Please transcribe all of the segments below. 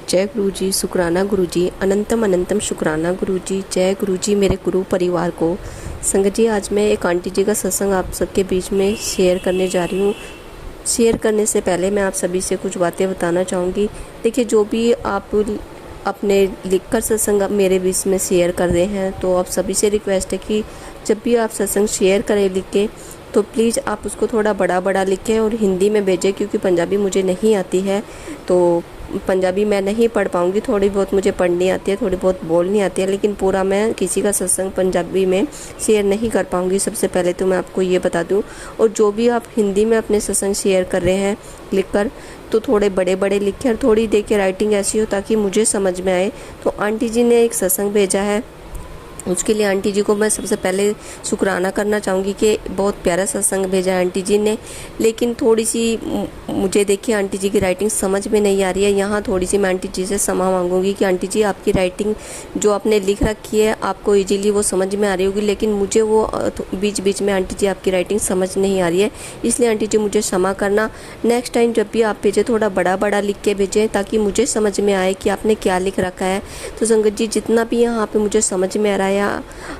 जय गुरु जी, शुक्राना गुरु जी, अनंतम अनंतम शुक्राना गुरु जी। जय गुरु जी मेरे गुरु परिवार को। संगत जी, आज मैं एक आंटी जी का सत्संग आप सबके बीच में शेयर करने जा रही हूँ। शेयर करने से पहले मैं आप सभी से कुछ बातें बताना चाहूँगी। देखिए, जो भी आप अपने लिखकर सत्संग मेरे बीच में शेयर कर रहे हैं, तो आप सभी से रिक्वेस्ट है कि जब भी आप सत्संग शेयर करें लिख के, तो प्लीज़ आप उसको थोड़ा बड़ा बड़ा लिखें और हिंदी में भेजें, क्योंकि पंजाबी मुझे नहीं आती है। तो पंजाबी मैं नहीं पढ़ पाऊँगी, थोड़ी बहुत मुझे पढ़नी आती है, थोड़ी बहुत बोलनी आती है, लेकिन पूरा मैं किसी का सत्संग पंजाबी में शेयर नहीं कर पाऊँगी। सबसे पहले तो मैं आपको ये बता दूँ। और जो भी आप हिंदी में अपने सत्संग शेयर कर रहे हैं लिखकर, तो थोड़े बड़े बड़े लिखें और थोड़ी देखिए राइटिंग ऐसी हो ताकि मुझे समझ में आए। तो आंटी जी ने एक सत्संग भेजा है, उसके लिए आंटी जी को मैं सबसे पहले शुक्राना करना चाहूँगी कि बहुत प्यारा सत्संग भेजा है आंटी जी ने। लेकिन थोड़ी सी मुझे देखिए आंटी जी की राइटिंग समझ में नहीं आ रही है। यहाँ थोड़ी सी मैं आंटी जी से क्षमा मांगूंगी कि आंटी जी, आपकी राइटिंग जो आपने लिख रखी है आपको इजीली वो समझ में आ रही होगी, लेकिन मुझे वो बीच बीच में आंटी जी आपकी राइटिंग समझ नहीं आ रही है। इसलिए आंटी जी मुझे क्षमा करना। नेक्स्ट टाइम जब भी आप भेजें थोड़ा बड़ा बड़ा लिख के भेजें ताकि मुझे समझ में आए कि आपने क्या लिख रखा है। तो संगत जी, जितना भी यहाँ पे मुझे समझ में आ रहा है,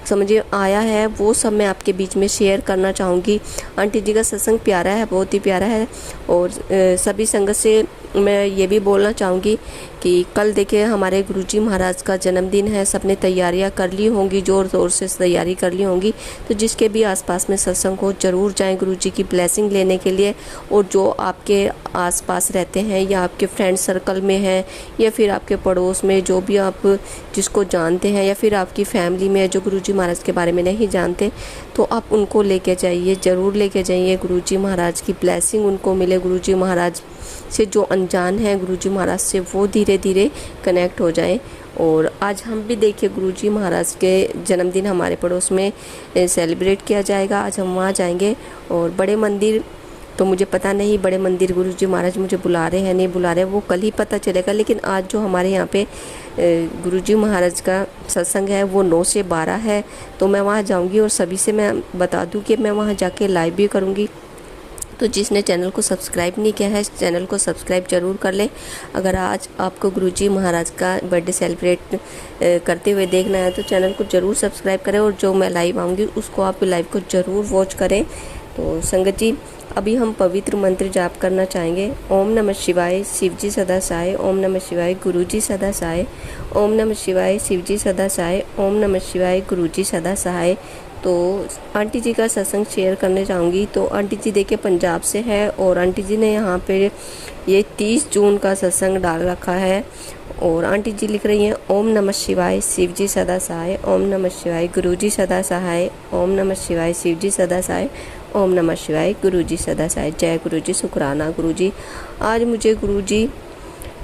समझ आया है, वो सब मैं आपके बीच में शेयर करना चाहूँगी। आंटी जी का सत्संग प्यारा है, बहुत ही प्यारा है। और सभी संगत से मैं ये भी बोलना चाहूँगी कि कल देखिए हमारे गुरुजी महाराज का जन्मदिन है। सबने तैयारियां कर ली होंगी, ज़ोर ज़ोर से तैयारी कर ली होंगी। तो जिसके भी आसपास में सत्संग हो, ज़रूर जाएं गुरुजी की ब्लेसिंग लेने के लिए। और जो आपके आसपास रहते हैं या आपके फ्रेंड सर्कल में हैं या फिर आपके पड़ोस में, जो भी आप जिसको जानते हैं या फिर आपकी फैमिली में जो गुरुजी महाराज के बारे में नहीं जानते, तो आप उनको लेके जाइए, ज़रूर लेके जाइए। गुरुजी महाराज की ब्लेसिंग उनको मिले। गुरुजी महाराज से जो अनजान है गुरुजी महाराज से, वो धीरे धीरे कनेक्ट हो जाए। और आज हम भी देखिए गुरुजी महाराज के जन्मदिन हमारे पड़ोस में सेलिब्रेट किया जाएगा। आज हम वहाँ जाएंगे। और बड़े मंदिर तो मुझे पता नहीं, बड़े मंदिर गुरुजी महाराज मुझे बुला रहे हैं नहीं बुला रहे, वो कल ही पता चलेगा। लेकिन आज जो हमारे यहाँ पे गुरुजी महाराज का सत्संग है वो 9 से 12 है, तो मैं वहाँ जाऊँगी। और सभी से मैं बता दूँ कि मैं वहाँ जाके लाइव भी करूँगी। तो जिसने चैनल को सब्सक्राइब नहीं किया है, चैनल को सब्सक्राइब जरूर कर लें। अगर आज आपको गुरुजी महाराज का बर्थडे सेलिब्रेट करते हुए देखना है तो चैनल को ज़रूर सब्सक्राइब करें। और जो मैं लाइव आऊँगी उसको आप लाइव को ज़रूर वॉच करें। तो संगत जी, अभी हम पवित्र मंत्र जाप करना चाहेंगे। ओम नमः शिवाय, शिवजी सदा सहाय। ओम नमः शिवाय, गुरुजी सदा सहाय। ओम नमः शिवाय, शिवजी सदा सहाय। ओम नमः शिवाय, गुरुजी सदा सहाय। तो आंटी जी का सत्संग शेयर करने चाहूँगी। तो आंटी जी देखिए पंजाब से है और आंटी जी ने यहाँ पे ये 30 जून का सत्संग डाल रखा है। और आंटी जी लिख रही हैं, ओम नमः शिवाय, शिवजी सदा सहाय। ओम नमः शिवाय, गुरुजी सदा सहाय। ओम नमः शिवाय, शिवजी सदा सहाय। ओम नमः शिवाय, गुरुजी सदा सहाय। जय गुरुजी, शुक्राना गुरुजी। आज मुझे गुरुजी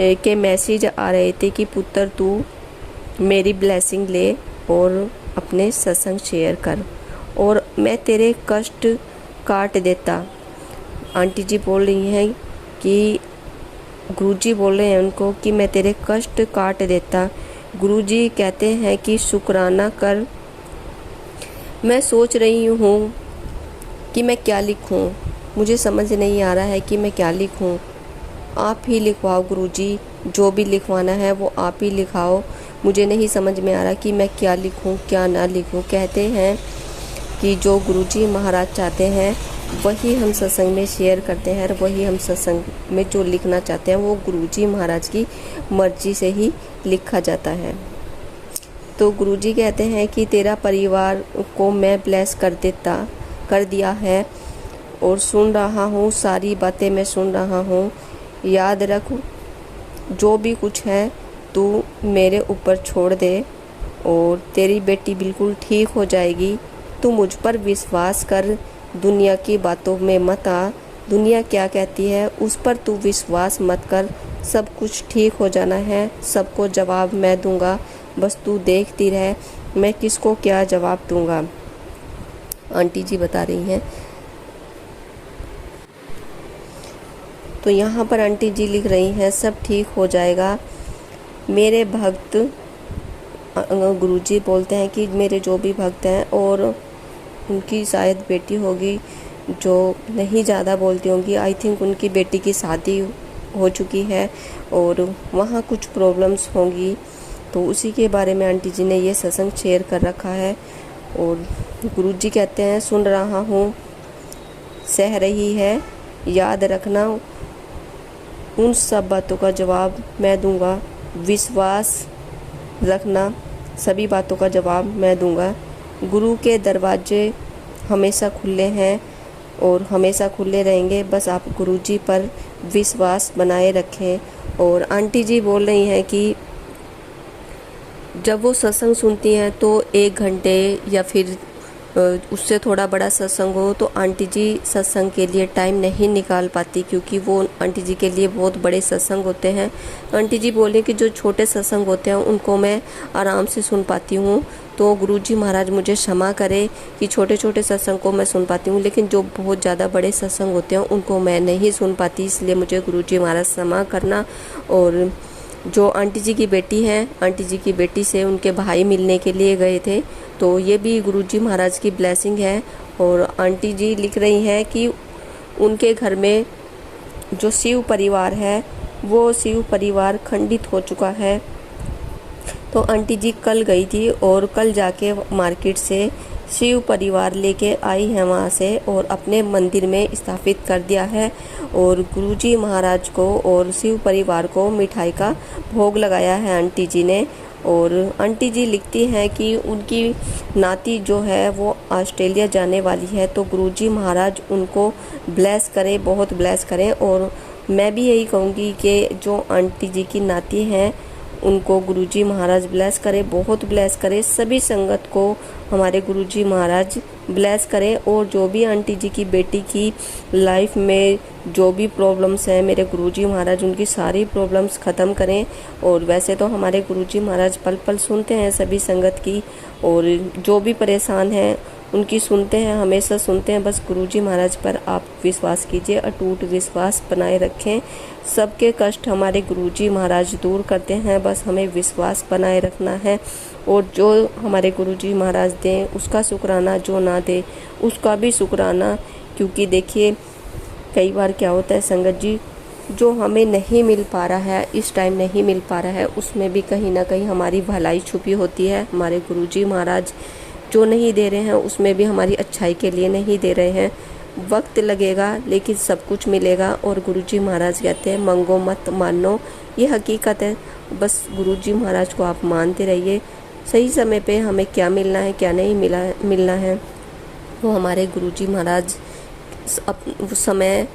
के मैसेज आ रहे थे कि पुत्र तू मेरी ब्लेसिंग ले और अपने सत्संग शेयर कर और मैं तेरे कष्ट काट देता। आंटी जी बोल रही हैं कि गुरुजी बोल रहे हैं उनको कि मैं तेरे कष्ट काट देता। गुरुजी कहते हैं कि शुक्राना कर। मैं सोच रही हूँ कि मैं क्या लिखूँ, मुझे समझ नहीं आ रहा है कि मैं क्या लिखूँ। आप ही लिखवाओ गुरुजी, जो भी लिखवाना है वो आप ही लिखाओ। मुझे नहीं समझ में आ रहा कि मैं क्या लिखूं क्या ना लिखूं। कहते हैं कि जो गुरुजी महाराज चाहते हैं वही हम सत्संग में शेयर करते हैं, और वही हम सत्संग में जो लिखना चाहते हैं वो गुरुजी महाराज की मर्जी से ही लिखा जाता है। तो गुरुजी कहते हैं कि तेरा परिवार को मैं ब्लेस कर दिया है और सुन रहा हूँ, सारी बातें मैं सुन रहा हूँ। याद रख, जो भी कुछ है तू मेरे ऊपर छोड़ दे और तेरी बेटी बिल्कुल ठीक हो जाएगी। तू मुझ पर विश्वास कर, दुनिया की बातों में मत आ। दुनिया क्या कहती है उस पर तू विश्वास मत कर। सब कुछ ठीक हो जाना है, सबको जवाब मैं दूंगा। बस तू देखती रह, मैं किसको क्या जवाब दूंगा। आंटी जी बता रही हैं। तो यहाँ पर आंटी जी लिख रही हैं, सब ठीक हो जाएगा। मेरे भक्त, गुरुजी बोलते हैं कि मेरे जो भी भक्त हैं और उनकी शायद बेटी होगी जो नहीं ज़्यादा बोलती होंगी, आई थिंक उनकी बेटी की शादी हो चुकी है और वहाँ कुछ प्रॉब्लम्स होंगी, तो उसी के बारे में आंटी जी ने ये सत्संग शेयर कर रखा है। और गुरुजी कहते हैं, सुन रहा हूँ, सह रही है, याद रखना उन सब बातों का जवाब मैं दूंगा, विश्वास रखना सभी बातों का जवाब मैं दूंगा। गुरु के दरवाजे हमेशा खुले हैं और हमेशा खुले रहेंगे, बस आप गुरुजी पर विश्वास बनाए रखें। और आंटी जी बोल रही हैं कि जब वो सत्संग सुनती हैं तो 1 घंटे या फिर उससे थोड़ा बड़ा सत्संग हो तो आंटी जी सत्संग के लिए टाइम नहीं निकाल पाती, क्योंकि वो आंटी जी के लिए बहुत बड़े सत्संग होते हैं। आंटी जी बोले कि जो छोटे सत्संग होते हैं उनको मैं आराम से सुन पाती हूँ, तो गुरुजी महाराज मुझे क्षमा करे कि छोटे छोटे सत्संग को मैं सुन पाती हूँ, लेकिन जो बहुत ज़्यादा बड़े सत्संग होते हैं उनको मैं नहीं सुन पाती, इसलिए मुझे गुरुजी महाराज क्षमा करना। और जो आंटी जी की बेटी हैं, आंटी जी की बेटी से उनके भाई मिलने के लिए गए थे, तो ये भी गुरुजी महाराज की ब्लेसिंग है। और आंटी जी लिख रही हैं कि उनके घर में जो शिव परिवार है वो शिव परिवार खंडित हो चुका है। तो आंटी जी कल गई थी और कल जाके मार्केट से शिव परिवार लेके आई है वहाँ से और अपने मंदिर में स्थापित कर दिया है। और गुरुजी महाराज को और शिव परिवार को मिठाई का भोग लगाया है आंटी जी ने। और आंटी जी लिखती हैं कि उनकी नाती जो है वो ऑस्ट्रेलिया जाने वाली है, तो गुरुजी महाराज उनको ब्लेस करें, बहुत ब्लेस करें। और मैं भी यही कहूँगी कि जो आंटी जी की नाती हैं उनको गुरुजी महाराज ब्लेस करे, बहुत ब्लेस करे, सभी संगत को हमारे गुरुजी महाराज ब्लेस करें। और जो भी आंटी जी की बेटी की लाइफ में जो भी प्रॉब्लम्स हैं, मेरे गुरुजी महाराज उनकी सारी प्रॉब्लम्स ख़त्म करें। और वैसे तो हमारे गुरुजी महाराज पल पल सुनते हैं सभी संगत की, और जो भी परेशान हैं उनकी सुनते हैं, हमेशा सुनते हैं। बस गुरुजी महाराज पर आप विश्वास कीजिए, अटूट विश्वास बनाए रखें। सबके कष्ट हमारे गुरुजी महाराज दूर करते हैं, बस हमें विश्वास बनाए रखना है। और जो हमारे गुरुजी महाराज दें उसका शुक्राना, जो ना दे उसका भी शुक्राना। क्योंकि देखिए कई बार क्या होता है संगत जी, जो हमें नहीं मिल पा रहा है, इस टाइम नहीं मिल पा रहा है, उसमें भी कहीं ना कहीं हमारी भलाई छुपी होती है। हमारे गुरुजी महाराज जो नहीं दे रहे हैं उसमें भी हमारी अच्छाई के लिए नहीं दे रहे हैं। वक्त लगेगा लेकिन सब कुछ मिलेगा। और गुरुजी महाराज कहते हैं मांगो मत मानो, ये हकीकत है। बस गुरुजी महाराज को आप मानते रहिए, सही समय पे हमें क्या मिलना है क्या नहीं मिलना है वो हमारे गुरुजी महाराज समय,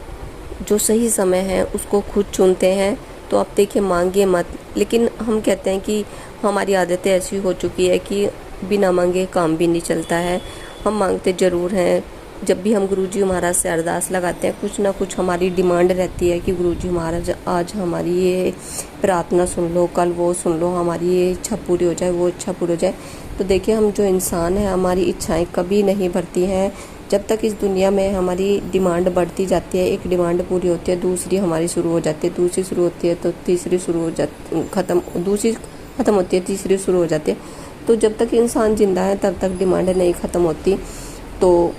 जो सही समय है उसको खुद चुनते हैं। तो आप देखिए मांगिए मत, लेकिन हम कहते हैं कि हमारी आदतें ऐसी हो चुकी है कि बिना मांगे काम भी नहीं चलता है। हम मांगते ज़रूर हैं, जब भी हम गुरुजी महाराज से अरदास लगाते हैं कुछ ना कुछ हमारी डिमांड रहती है कि गुरुजी महाराज आज हमारी ये प्रार्थना सुन लो, कल वो सुन लो, हमारी ये इच्छा पूरी हो जाए, वो इच्छा पूरी हो जाए। तो देखिए हम जो इंसान हैं हमारी इच्छाएं कभी नहीं भरती हैं। जब तक इस दुनिया में हमारी डिमांड बढ़ती जाती है, एक डिमांड पूरी होती है दूसरी हमारी शुरू हो जाती है, दूसरी शुरू होती है तो तीसरी शुरू हो जाती, दूसरी ख़त्म होती है, तीसरी शुरू हो जाती है। तो जब तक इंसान जिंदा है तब तक डिमांड नहीं ख़त्म होती। तो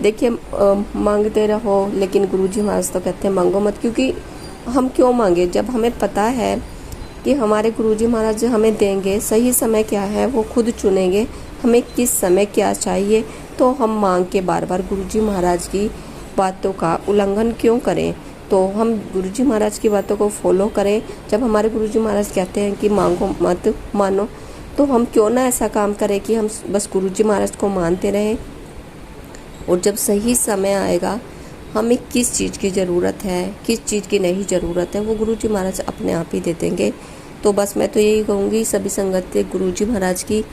देखिए मांगते रहो, लेकिन गुरुजी महाराज तो कहते हैं मांगो मत। क्योंकि हम क्यों मांगे जब हमें पता है कि हमारे गुरुजी महाराज हमें देंगे, सही समय क्या है वो खुद चुनेंगे, हमें किस समय क्या चाहिए। तो हम मांग के बार बार गुरुजी महाराज की बातों का उल्लंघन क्यों करें। तो हम गुरुजी महाराज की बातों को फॉलो करें। जब हमारे गुरुजी महाराज कहते हैं कि मांगो मत मानो, तो हम क्यों ना ऐसा काम करें कि हम बस गुरुजी महाराज को मानते रहें। और जब सही समय आएगा हमें किस चीज़ की ज़रूरत है, किस चीज़ की नहीं ज़रूरत है, वो गुरुजी महाराज अपने आप ही दे देंगे। तो बस मैं तो यही कहूँगी सभी संगत गुरुजी महाराज की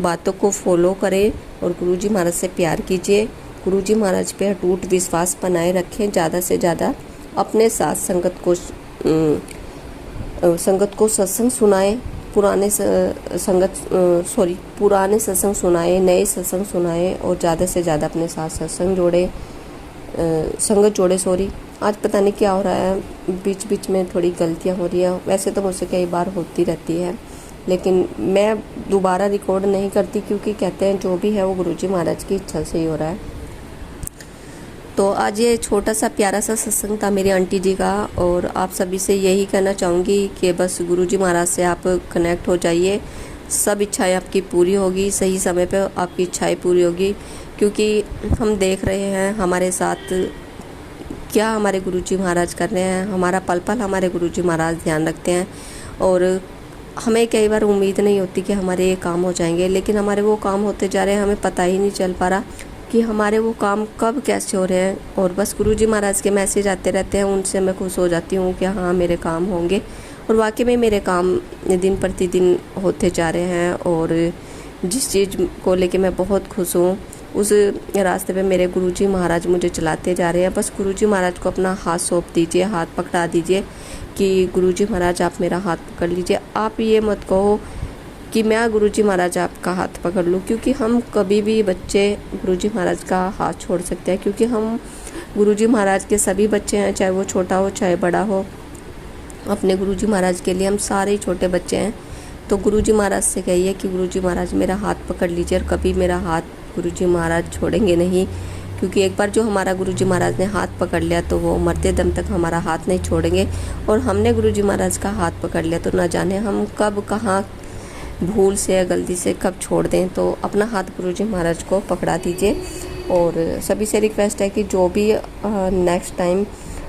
बातों को फॉलो करें और गुरुजी महाराज से प्यार कीजिए। गुरुजी महाराज पे अटूट विश्वास बनाए रखें। ज़्यादा से ज़्यादा अपने साथ संगत को सत्संग सुनाएं, पुराने सत्संग सुनाएं, नए सत्संग सुनाएं और ज़्यादा से ज़्यादा अपने साथ संगत जोड़े। आज पता नहीं क्या हो रहा है, बीच बीच में थोड़ी गलतियां हो रही है। वैसे तो मुझसे कई बार होती रहती है, लेकिन मैं दोबारा रिकॉर्ड नहीं करती क्योंकि कहते हैं जो भी है वो गुरुजी महाराज की इच्छा से ही हो रहा है। तो आज ये छोटा सा प्यारा सा सत्संग था मेरी आंटी जी का, और आप सभी से यही कहना चाहूँगी कि बस गुरुजी महाराज से आप कनेक्ट हो जाइए, सब इच्छाएं आपकी पूरी होगी, सही समय पे आपकी इच्छाएं पूरी होगी। क्योंकि हम देख रहे हैं हमारे साथ क्या हमारे गुरुजी महाराज कर रहे हैं, हमारा पल पल हमारे गुरुजी महाराज ध्यान रखते हैं। और हमें कई बार उम्मीद नहीं होती कि हमारे ये काम हो जाएंगे, लेकिन हमारे वो काम होते जा रहे हैं, हमें पता ही नहीं चल पा रहा कि हमारे वो काम कब कैसे हो रहे हैं। और बस गुरुजी महाराज के मैसेज आते रहते हैं, उनसे मैं खुश हो जाती हूँ कि हाँ मेरे काम होंगे। और वाकई में मेरे काम दिन प्रतिदिन होते जा रहे हैं, और जिस चीज़ को लेके मैं बहुत खुश हूँ उस रास्ते पे मेरे गुरुजी महाराज मुझे चलाते जा रहे हैं। बस गुरुजी महाराज को अपना हाथ सौंप दीजिए, हाथ पकड़ा दीजिए कि गुरुजी महाराज आप मेरा हाथ पकड़ लीजिए। आप ये मत कहो कि मैं गुरुजी महाराज आपका हाथ पकड़ लूँ, क्योंकि हम कभी भी बच्चे गुरुजी महाराज का हाथ छोड़ सकते हैं, क्योंकि हम गुरुजी महाराज के सभी बच्चे हैं, चाहे वो छोटा हो चाहे बड़ा हो। अपने गुरुजी महाराज के लिए हम सारे ही छोटे बच्चे हैं। तो गुरुजी महाराज से कहिए कि गुरुजी महाराज मेरा हाथ पकड़ लीजिए, और कभी मेरा हाथ गुरुजी महाराज छोड़ेंगे नहीं। क्योंकि एक बार जो हमारा गुरुजी महाराज ने हाथ पकड़ लिया तो वो मरते दम तक हमारा हाथ नहीं छोड़ेंगे। और हमने गुरुजी महाराज का हाथ पकड़ लिया तो ना जाने हम कब कहाँ भूल से या गलती से कब छोड़ दें। तो अपना हाथ गुरुजी महाराज को पकड़ा दीजिए। और सभी से रिक्वेस्ट है कि जो भी नेक्स्ट टाइम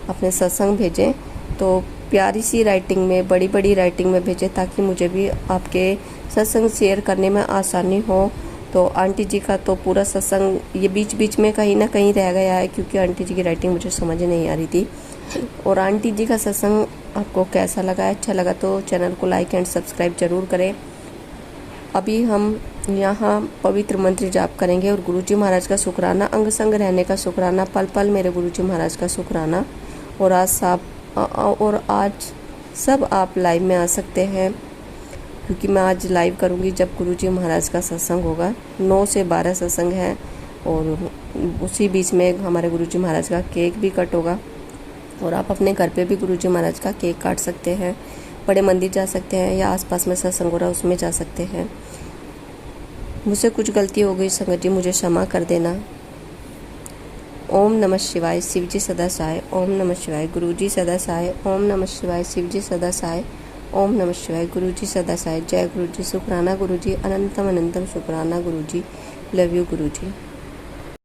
अपने सत्संग भेजें तो प्यारी सी राइटिंग में, बड़ी बड़ी राइटिंग में भेजें, ताकि मुझे भी आपके सत्संग शेयर करने में आसानी हो। तो आंटी जी का तो पूरा सत्संग ये बीच बीच में कहीं ना कहीं रह गया है, क्योंकि आंटी जी की राइटिंग मुझे समझ नहीं आ रही थी। और आंटी जी का सत्संग आपको कैसा लगा है? अच्छा लगा तो चैनल को लाइक एंड सब्सक्राइब जरूर करें। अभी हम यहाँ पवित्र मंत्र जाप करेंगे और गुरुजी महाराज का शुक्राना, अंग संग रहने का शुक्राना, पल पल मेरे गुरुजी महाराज का शुक्राना। और आज सब आप लाइव में आ सकते हैं, क्योंकि मैं आज लाइव करूँगी जब गुरुजी महाराज का सत्संग होगा। 9 से 12 सत्संग है, और उसी बीच में हमारे गुरुजी महाराज का केक भी कट होगा। और आप अपने घर पे भी गुरुजी महाराज का केक काट सकते हैं, बड़े मंदिर जा सकते हैं, या आसपास में सत्संग हो रहा है उसमें जा सकते हैं। मुझसे कुछ गलती हो गई संगत जी, मुझे क्षमा कर देना। ओम नमः शिवाय, शिवजी सदा सहाय। ओम नमः शिवाय, गुरुजी सदा सहाय। ओम नमः शिवाय, शिवजी सदा सहाय। ओम नमः शिवाय, गुरुजी सदा सहाय। जय गुरुजी, शुक्राना गुरुजी, अनंतम अनंतम शुक्राना गुरुजी, लव यू गुरुजी।